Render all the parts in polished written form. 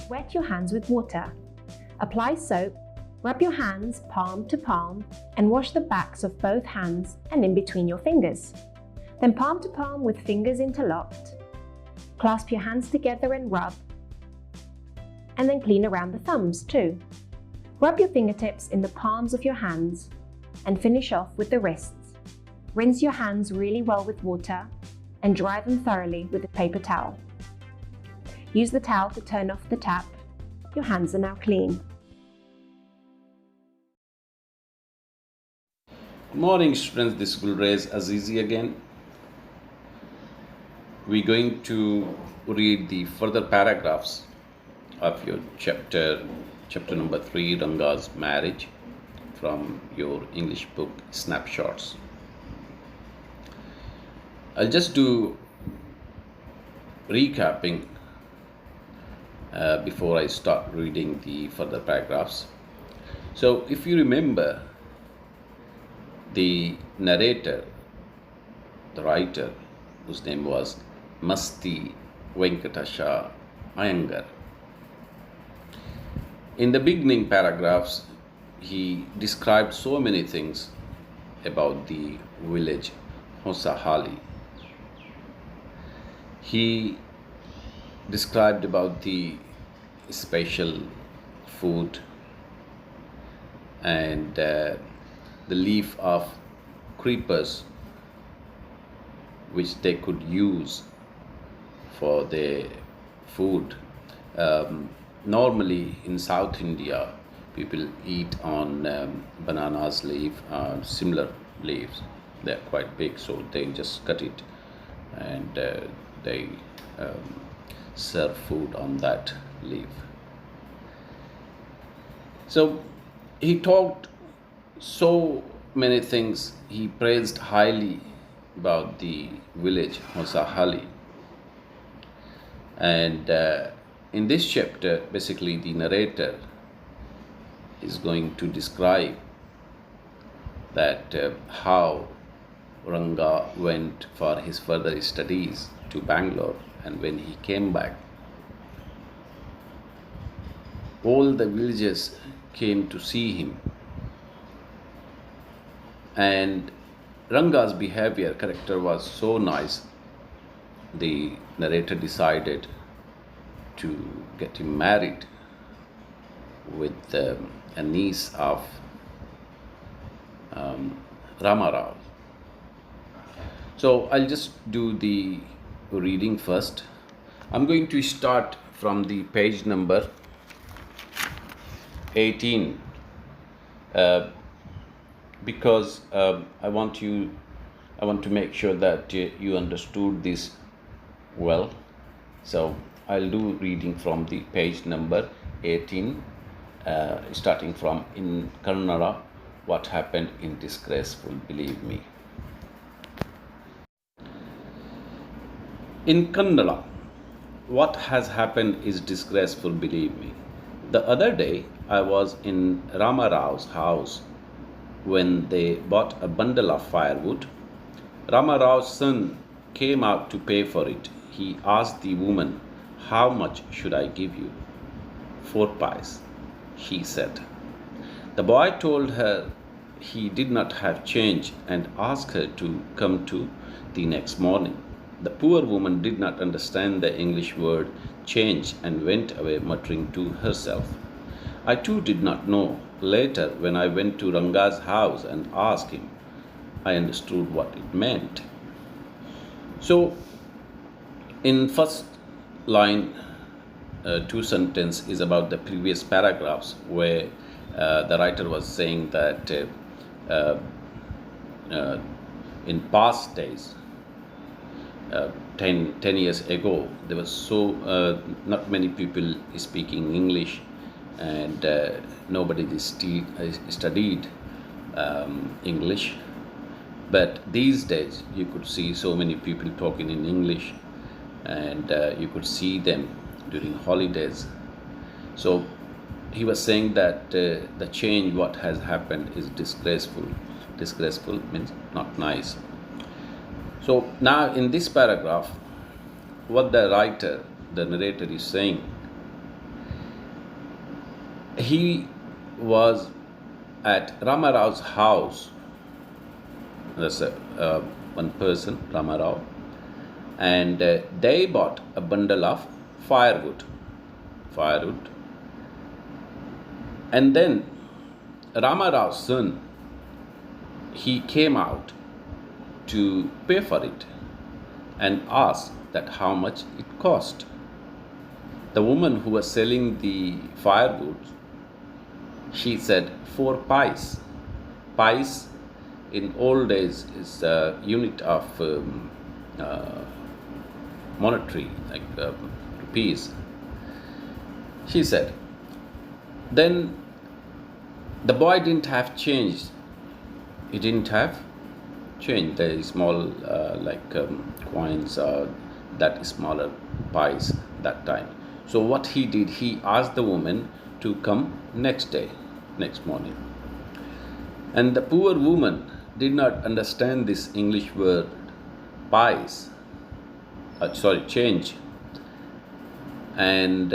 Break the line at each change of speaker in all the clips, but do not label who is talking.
Wet your hands with water. Apply soap, rub your hands palm to palm and wash the backs of both hands and in between your fingers. Then palm to palm with fingers interlocked. Clasp your hands together and rub. And then clean around the thumbs too. Rub your fingertips in the palms of your hands and finish off with the wrists. Rinse your hands really well with water and dry them thoroughly with a paper towel. Use the towel to turn off the tap. Your hands are now clean.
Good morning, students. This is Azizi again. We're going to read the further paragraphs of your chapter number 3, Ranga's marriage, from your English book Snapshots. I'll just do recapping before I start reading the further paragraphs. So if you remember, the narrator, the writer, whose name was Masti Venkatasha Iyengar, in the beginning paragraphs, he described so many things about the village Hosahali. He described about the special food and the leaf of creepers which they could use for their food. Normally in South India, people eat on bananas leaf, similar leaves. They're quite big, so they just cut it and they serve food on that leaf. So he talked so many things. He praised highly about the village Hosahali. And in this chapter, basically the narrator is going to describe that how Ranga went for his further studies to Bangalore, and when he came back, all the villagers came to see him. And Ranga's character was so nice, the narrator decided to get him married with a niece of Ramarao. So I'll just do the reading first. I'm going to start from the page number 18 because I want to make sure that you understood this well. So I'll do reading from the page number 18, starting from in Kannada, what happened in disgraceful, believe me. In Kannada, what has happened is disgraceful, believe me. The other day, I was in Ramarao's house when they bought a bundle of firewood. Ramarao's son came out to pay for it. He asked the woman, "How much should I give you?" "4 pies," she said. The boy told her he did not have change and asked her to come to the next morning. The poor woman did not understand the English word change and went away muttering to herself. I too did not know. Later, when I went to Ranga's house and asked him, I understood what it meant. So, in first line, 2 sentence is about the previous paragraphs where the writer was saying that in past days, 10 years ago, there was not many people speaking English, and nobody studied English. But these days, you could see so many people talking in English, and you could see them during holidays. So he was saying that the change, what has happened, is disgraceful. Disgraceful means not nice. So now in this paragraph, what the narrator is saying, He was at Ramarao's house. That's one person, Ramarao, and they bought a bundle of firewood. Firewood. And then Ramarao's son, he came out to pay for it and asked that how much it cost. The woman who was selling the firewood, she said 4 pice. Pice in old days is a unit of uh, monetary, like rupees. She said. Then the boy didn't have change. He didn't have change. The small coins or that smaller pies that time. So what he did, he asked the woman to come next day, next morning. And the poor woman did not understand this English word pies, change. And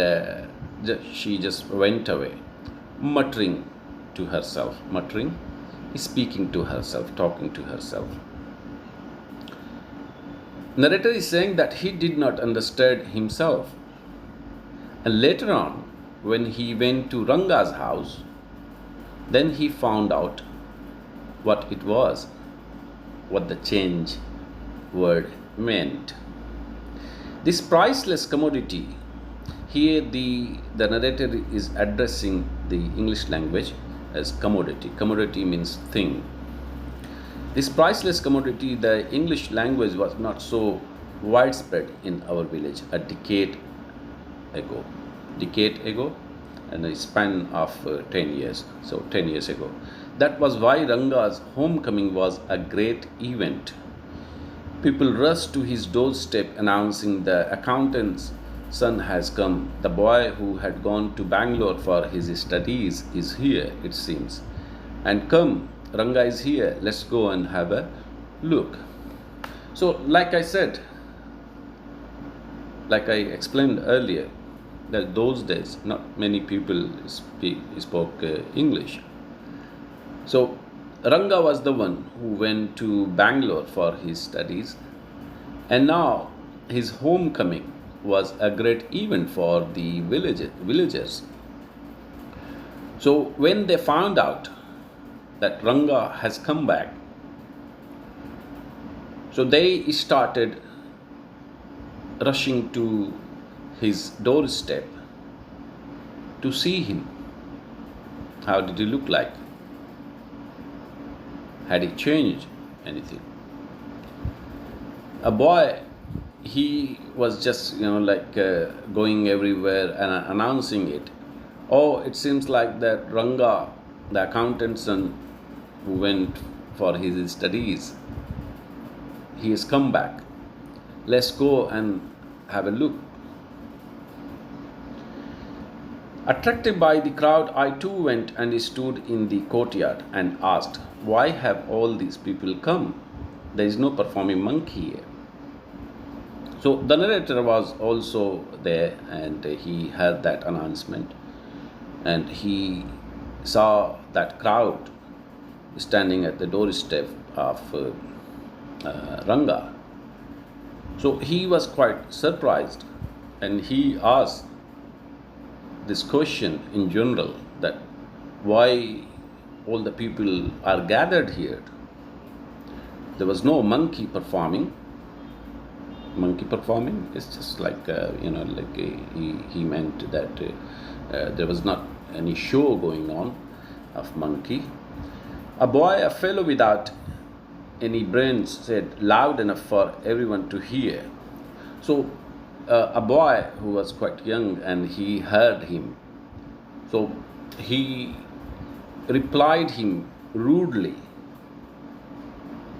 she just went away, muttering to herself. Muttering is speaking to herself, talking to herself. Narrator is saying that he did not understand himself. And later on, when he went to Ranga's house, then he found out what it was, what the change word meant. This priceless commodity, here the narrator is addressing the English language as commodity. Commodity means thing. This priceless commodity, the English language was not so widespread in our village a decade ago, and a span of 10 years, so 10 years ago. That was why Ranga's homecoming was a great event. People rushed to his doorstep announcing the accountant's son has come. The boy who had gone to Bangalore for his studies is here, it seems. And come, Ranga is here, let's go and have a look. So, like I said, like I explained earlier, that those days not many people spoke English. So Ranga was the one who went to Bangalore for his studies, and now his homecoming was a great event for the villagers. So when they found out that Ranga has come back, so they started rushing to his doorstep to see him. How did he look like? Had he changed anything? A boy, he was just, going everywhere and announcing it. Oh, it seems like that Ranga, the accountant's son who went for his studies, he has come back. Let's go and have a look. Attracted by the crowd, I too went and stood in the courtyard and asked, why have all these people come? There is no performing monkey here. So the narrator was also there, and he heard that announcement, and he saw that crowd standing at the doorstep of Ranga. So he was quite surprised, and he asked this question in general, that why all the people are gathered here. There was no monkey performing. Monkey performing is just like he meant that there was not any show going on of monkey. A boy, a fellow without any brains, said loud enough for everyone to hear. So a boy who was quite young, and he heard him. So he replied him rudely,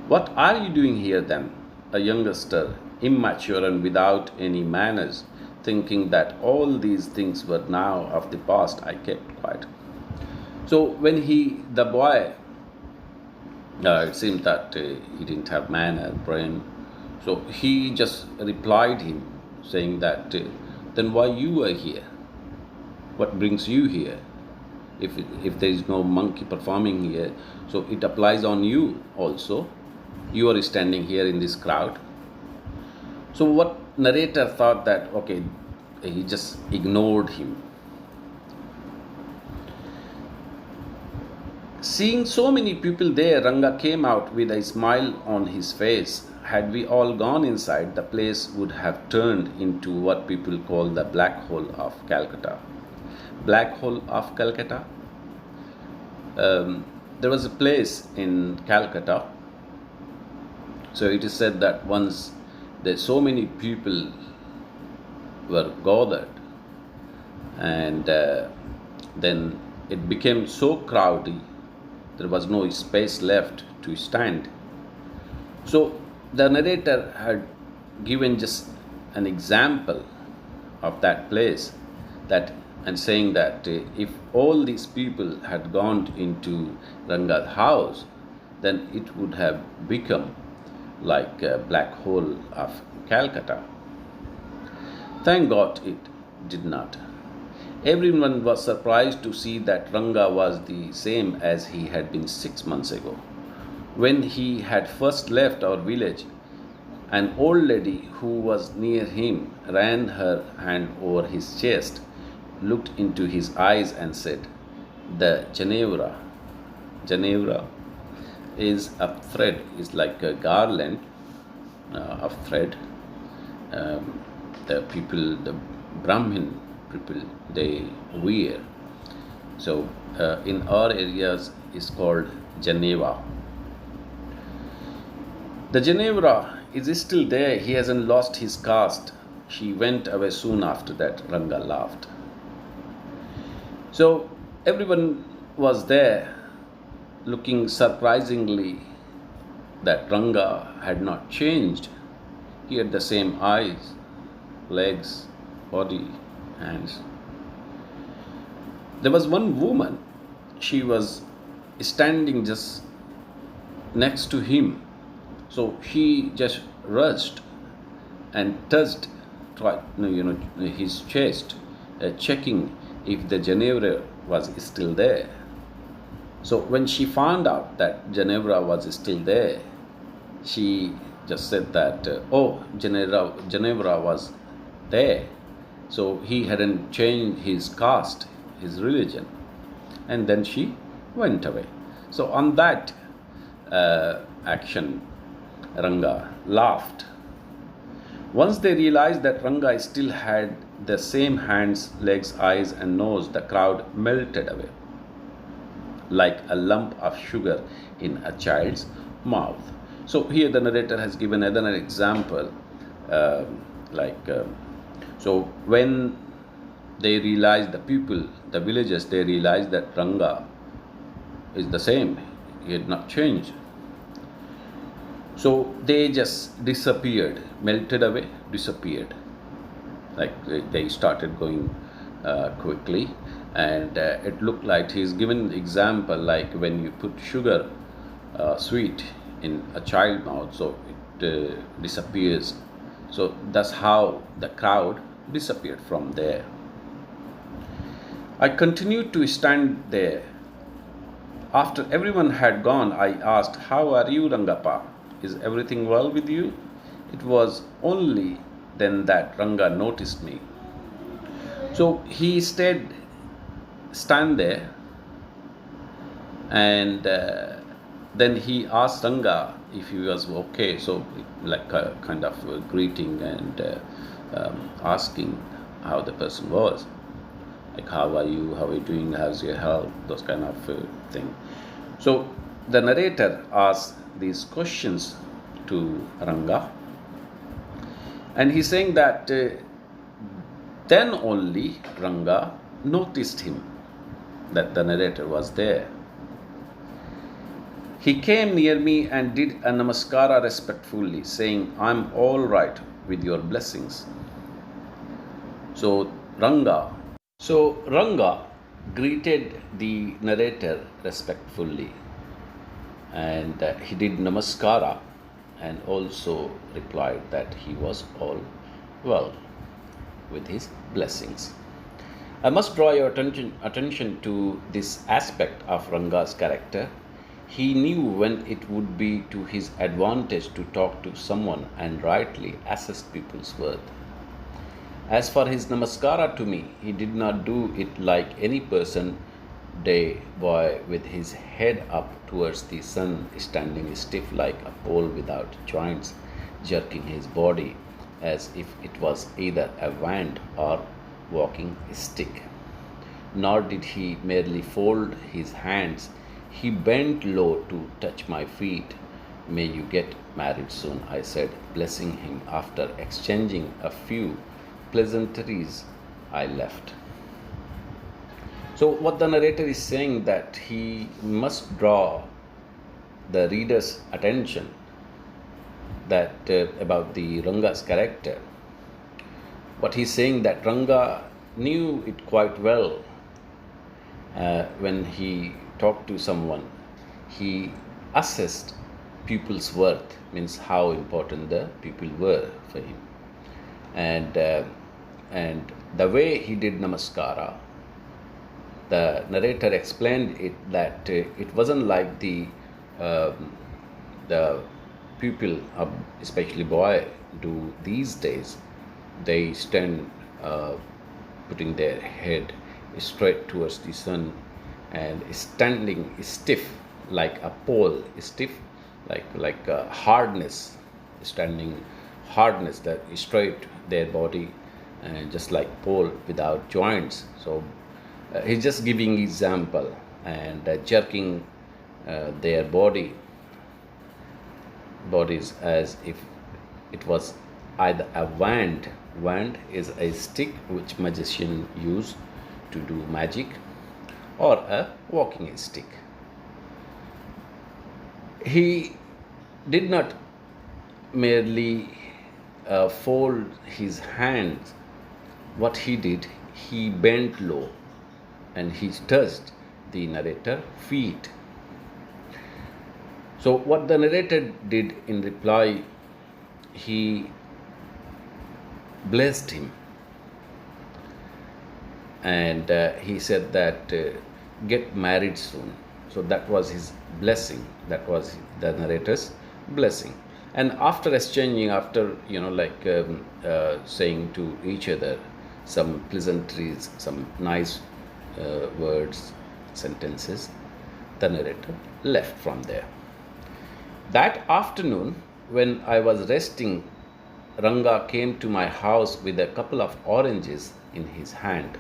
what are you doing here then? A youngster, immature and without any manners, thinking that all these things were now of the past, I kept quiet. So when the boy, it seemed that he didn't have manner, brain, so he just replied him, saying that, then why you are here? What brings you here? if there is no monkey performing here, so it applies on you also. You are standing here in this crowd. So what narrator thought that, okay, he just ignored him. Seeing so many people there, Ranga came out with a smile on his face. Had we all gone inside, the place would have turned into what people call the black hole of Calcutta. Black hole of Calcutta? There was a place in Calcutta. So it is said that once there so many people were gathered, and then it became so crowded, there was no space left to stand. So the narrator had given just an example of that place, that and saying that if all these people had gone into Ranga's house, then it would have become like a black hole of Calcutta. Thank God it did not. Everyone was surprised to see that Ranga was the same as he had been 6 months ago. When he had first left our village, an old lady who was near him ran her hand over his chest, looked into his eyes and said, "The Genevra is a thread, is like a garland of thread. The people, the Brahmin people, they wear. So in our areas is called Geneva. The Genevra is still there. He hasn't lost his caste. She went away soon after that," Ranga laughed. So everyone was there, looking surprisingly that Ranga had not changed. He had the same eyes, legs, body, hands. There was one woman. She was standing just next to him. So he just rushed and touched his chest, checking if the Genevra was still there. So when she found out that Genevra was still there, she just said that, Genevra was there. So he hadn't changed his caste, his religion. And then she went away. So on that action, Ranga laughed. Once they realized that Ranga still had the same hands, legs, eyes, and nose, the crowd melted away like a lump of sugar in a child's mouth. So here the narrator has given another example, so when they realized, the people, the villagers, they realized that Ranga is the same, he had not changed. So they just disappeared, melted away, disappeared. Like they started going quickly, and it looked like he's given example like when you put sugar sweet in a child mouth, so it disappears. So that's how the crowd disappeared from there. I continued to stand there. After everyone had gone, I asked, "How are you, Rangappa? Is everything well with you?" It was only then that Ranga noticed me. So he stand there, and then he asked Ranga if he was okay. So like a kind of a greeting and asking how the person was. Like, how are you? How are you doing? How's your health? Those kind of thing. So the narrator asked these questions to Ranga, and he's saying that then only Ranga noticed him, that the narrator was there. He came near me and did a namaskara respectfully, saying, "I'm all right with your blessings." So Ranga greeted the narrator respectfully, and he did namaskara and also replied that he was all well with his blessings. I must draw your attention to this aspect of Ranga's character. He knew when it would be to his advantage to talk to someone and rightly assess people's worth. As for his namaskara to me, he did not do it like any person day boy with his head up towards the sun, standing stiff like a pole without joints, jerking his body as if it was either a wand or walking stick. Nor did he merely fold his hands, he bent low to touch my feet. May you get married soon, I said, blessing him. After exchanging a few pleasantries, I left. So, what the narrator is saying that he must draw the reader's attention that about the Ranga's character. What he's saying that Ranga knew it quite well when he talked to someone. He assessed people's worth, means how important the people were for him, and the way he did namaskara. The narrator explained it that it wasn't like the people, especially boy, do these days. They stand putting their head straight towards the sun and standing stiff like a pole, stiff like hardness, standing hardness that straight their body and just like pole without joints. So he's just giving example and jerking their bodies as if it was either a wand. Wand is a stick which magician use to do magic, or a walking stick. He did not merely fold his hands. What he did, he bent low and he touched the narrator feet. So what the narrator did in reply, he blessed him, and he said that get married soon. So that was his blessing, that was the narrator's blessing. And after exchanging, after saying to each other some pleasantries, some nice words, sentences, the narrator left from there. That afternoon, when I was resting, Ranga came to my house with a couple of oranges in his hand.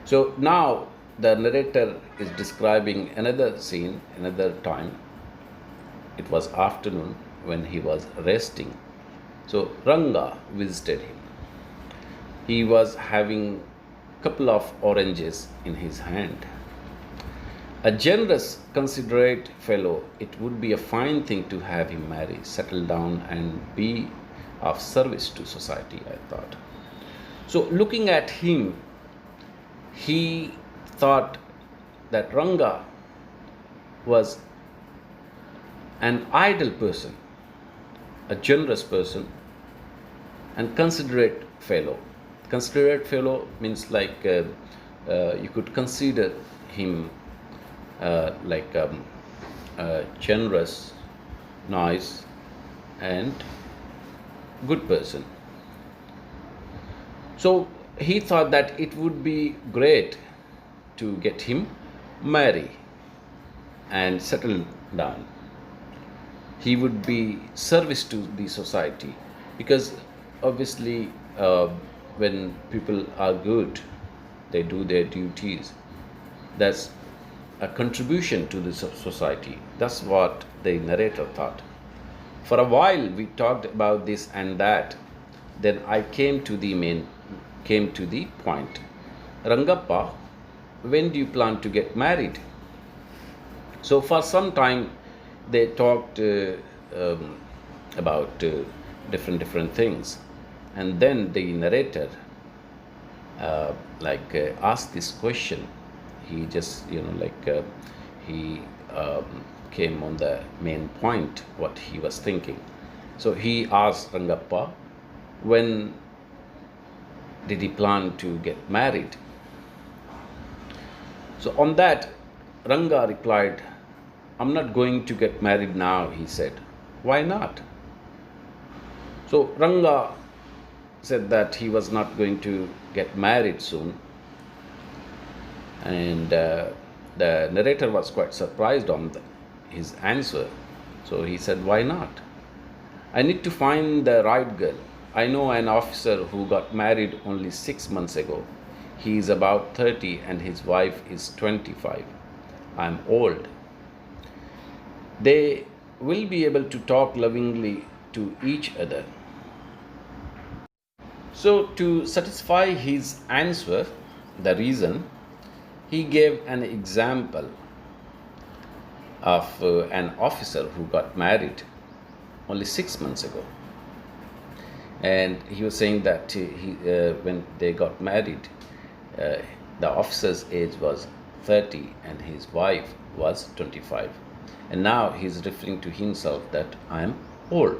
So now the narrator is describing another scene, another time. It was afternoon when he was resting. So Ranga visited him. He was having a couple of oranges in his hand. A generous, considerate fellow, it would be a fine thing to have him marry, settle down, and be of service to society, I thought. So, looking at him, he thought that Ranga was an ideal person, a generous person, and considerate fellow. Considerate fellow means like you could consider him generous, nice, and good person. So he thought that it would be great to get him marry and settle down. He would be service to the society, because obviously when people are good, they do their duties. That's a contribution to the society. That's what the narrator thought. For a while we talked about this and that. Then I came to the point. Rangappa, when do you plan to get married? So for some time they talked about different things, and then the narrator asked this question. He just he came on the main point what he was thinking. So he asked Rangappa, when did he plan to get married? So on that, Ranga replied, I'm not going to get married now, he said. Why not? So Ranga said that he was not going to get married soon. And the narrator was quite surprised on his answer. So he said, why not? I need to find the right girl. I know an officer who got married only 6 months ago. He is about 30 and his wife is 25. I'm old. They will be able to talk lovingly to each other. So, to satisfy his answer, the reason, he gave an example of an officer who got married only 6 months ago. And he was saying that when they got married, the officer's age was 30 and his wife was 25. And now he is referring to himself that I am old.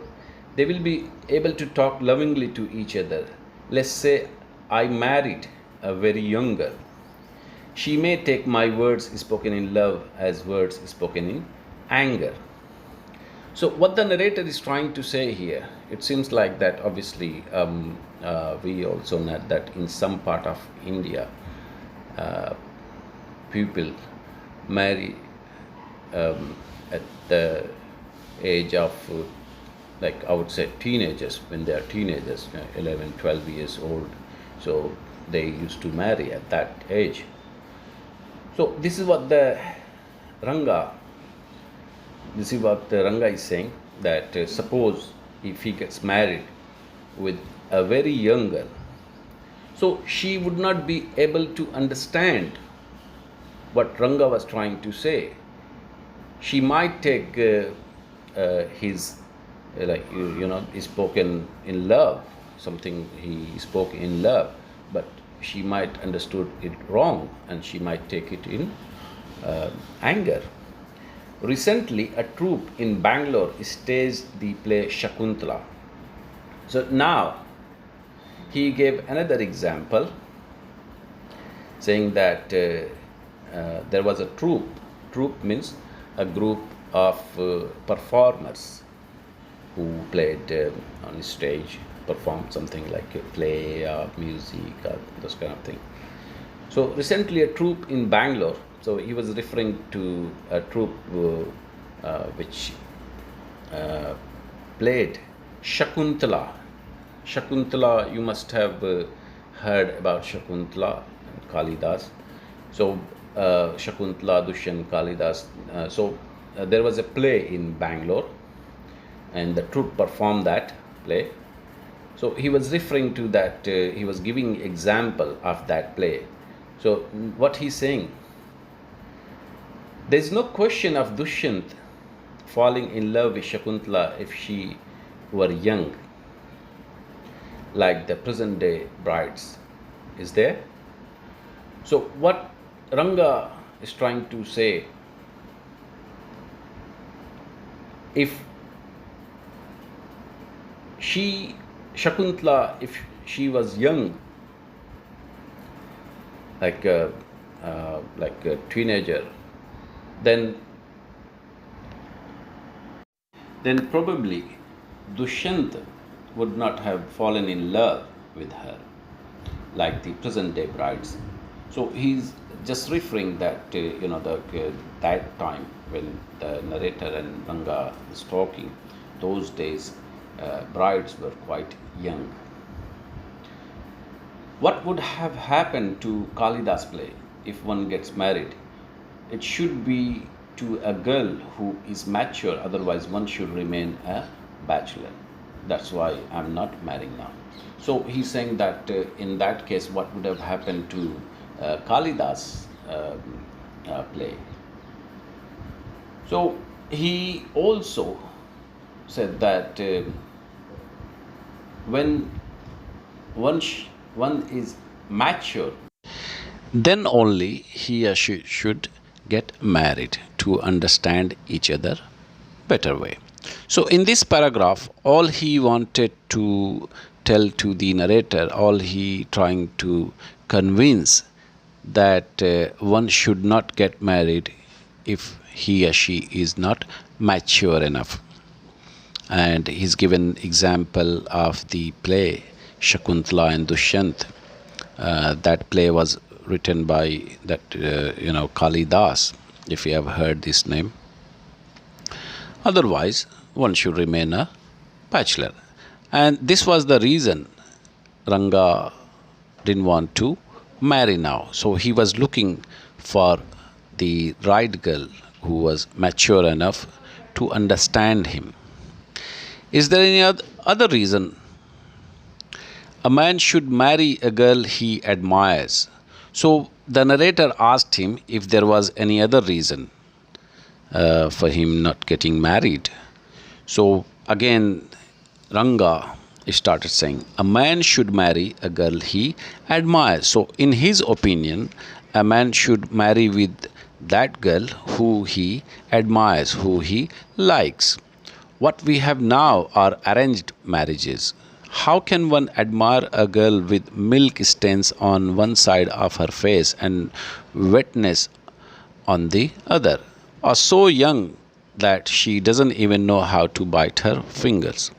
They will be able to talk lovingly to each other. Let's say I married a very young girl. She may take my words spoken in love as words spoken in anger. So what the narrator is trying to say here, it seems like that obviously we also know that in some part of India, people marry at the age of like I would say teenagers, when they are teenagers, 11, 12 years old. So they used to marry at that age. So this is what the Ranga is saying, that suppose if he gets married with a very young girl, so she would not be able to understand what Ranga was trying to say. She might take his spoken in love, something he spoke in love, but she might understood it wrong and she might take it in anger. Recently, a troupe in Bangalore staged the play Shakuntala. So now he gave another example, saying that there was a troupe. Troupe means a group of performers who played on stage, performed something like a play or music or those kind of thing. So recently a troupe in Bangalore, so he was referring to a troupe which played Shakuntala. Shakuntala, you must have heard about Shakuntala and Kalidas. So Shakuntala, Dushyant, Kalidas. There was a play in Bangalore and the troupe performed that play. So he was referring to that, he was giving example of that play. So what he's saying, there is no question of Dushyant falling in love with Shakuntala if she were young, like the present day brides. Is there? So what Ranga is trying to say, if Shakuntala, if she was young, like a teenager, then probably Dushyant would not have fallen in love with her like the present day brides. So he's just referring that that time when the narrator and Ranga is talking, those days brides were quite young. What would have happened to Kalidas play if one gets married? It should be to a girl who is mature, otherwise one should remain a bachelor. That's why I'm not marrying now. So he's saying that in that case, what would have happened to Kalidas play? So he also said that when one is mature, then only he or she should get married to understand each other better way. So in this paragraph, all he wanted to tell to the narrator, all he trying to convince that one should not get married if he or she is not mature enough. And he's given example of the play Shakuntala and Dushyant. That play was written by that Kalidas, if you have heard this name. Otherwise, one should remain a bachelor. And this was the reason Ranga didn't want to marry now. So he was looking for the right girl who was mature enough to understand him. Is there any other reason? A man should marry a girl he admires. So the narrator asked him if there was any other reason for him not getting married. So again, Ranga started saying, a man should marry a girl he admires. So in his opinion, a man should marry with that girl who he admires, who he likes. What we have now are arranged marriages. How can one admire a girl with milk stains on one side of her face and wetness on the other, or so young that she doesn't even know how to bite her fingers?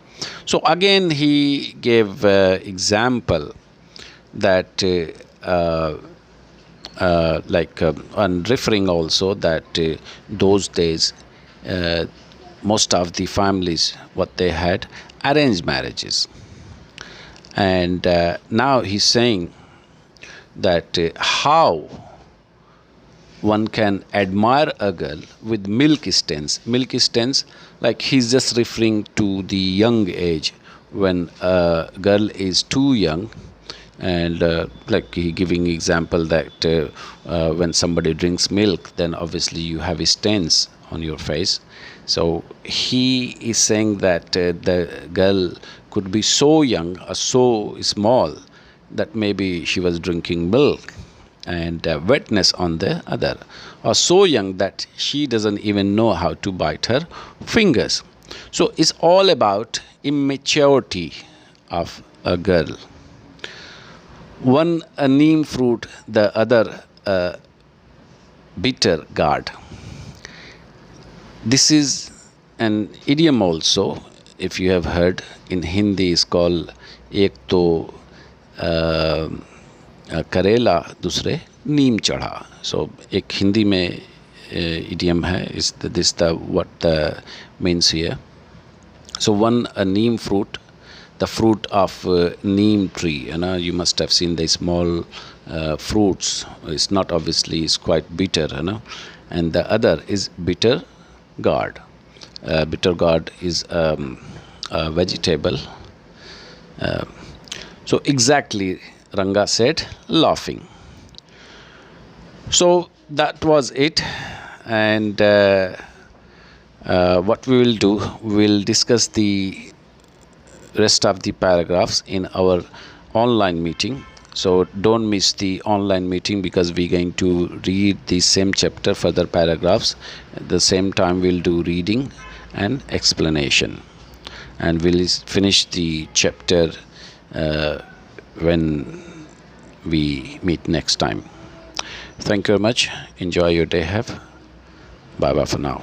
So again he gave example that and referring also that those days most of the families, what they had, arranged marriages. And now he's saying that how one can admire a girl with milk stains. Milk stains, like he's just referring to the young age, when a girl is too young. And like he giving example that when somebody drinks milk, then obviously you have stains on your face. So he is saying that the girl could be so young or so small that maybe she was drinking milk, and wetness on the other, or so young that she doesn't even know how to bite her fingers. So it's all about immaturity of a girl. One a neem fruit, the other a bitter gourd. This is an idiom also, if you have heard. In Hindi is called ek to करेला दूसरे नीम चढ़ा. So एक हिंदी में idiom है. Is this the what the means here? So one a neem fruit, the fruit of neem tree. You must have seen the small fruits. It's not obviously, it's quite bitter. And the other is bitter gourd. Bitter gourd is a vegetable. So exactly, Ranga said, laughing. So that was it. And what we will do, we will discuss the rest of the paragraphs in our online meeting. So don't miss the online meeting, because we're going to read the same chapter, further paragraphs. At the same time, we'll do reading and explanation. And we'll finish the chapter when we meet next time. Thank you very much. Enjoy your day. Bye bye for now.